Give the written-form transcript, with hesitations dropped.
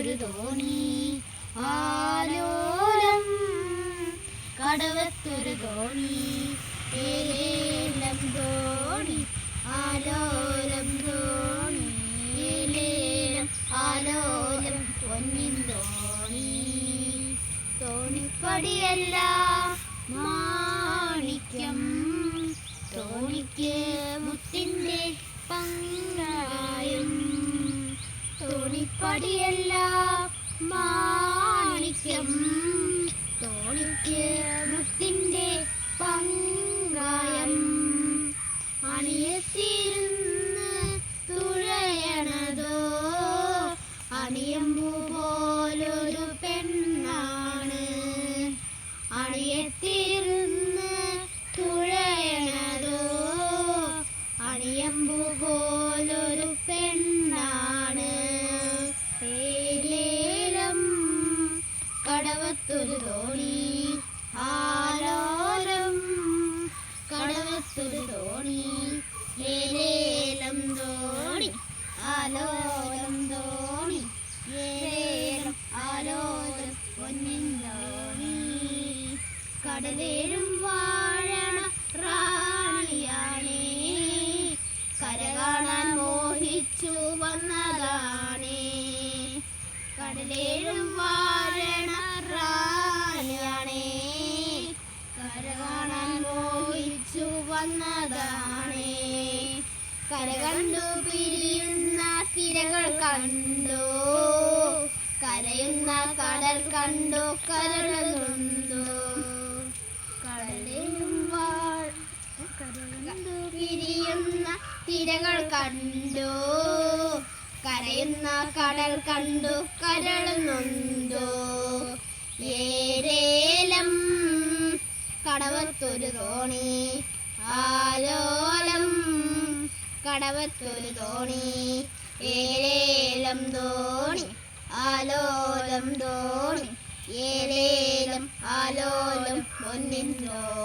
കടവത്തൊരു തോണി ആലോലം കടവത്തൊരു തോണി ഏലേലം തോണി ആലോലം തോണി ഏലേലം ആലോലം പൊന്നിൻ തോണി തോണിപ്പടിയല്ല മാണിക്യം തോണിക്ക് മുത്തിൻ്റെ പങ്കായം തോണിപ്പടിയല്ല മാണിക്യം തോണിക്ക് മുത്തിൻ്റെ പങ്കായം അണിയത്തിരുന്ന് തുഴയണതോ അണിയമ്പു പോലൊരു പെണ്ണാണ് അണിയത്തിരുന്ന് തുഴയണതോ അണിയമ്പു പോലൊരു പെണ്ണാണ് ഏലേലം കടവത്തൊരു തോണി ആലോലം കടവത്തൊരു തോണി ഏലേലം തോണി ആലോലം തോണി ഏലേലം ആലോലം പൊന്നിൻ തോണി കടലേഴും വാഴണ റാണിയാണേ കര കാണാൻ മോഹിച്ചു വന്നതാണേ കടലേഴും വാഴണ റാണിയാണേ കര കാണാൻ മോഹിച്ചു വന്നതാണേ കര കണ്ടു പിരിയുന്ന തിരകൾ കണ്ടു കരയുന്ന കടൽ കണ്ടു കരളുന്നു കടലിലും കണ്ടു പിരിയുന്ന തിരകൾ കണ്ടു കരയുന്ന കടൽ കണ്ടു കരളുന്നുണ്ടോ ഏലേലം കടവത്തൊരു തോണി ആലോലം കടവത്തൊരു തോണി ഏലേലം തോണി ആലോലം തോണി ഏലേലം ആലോലം പൊന്നിൻ തോണി.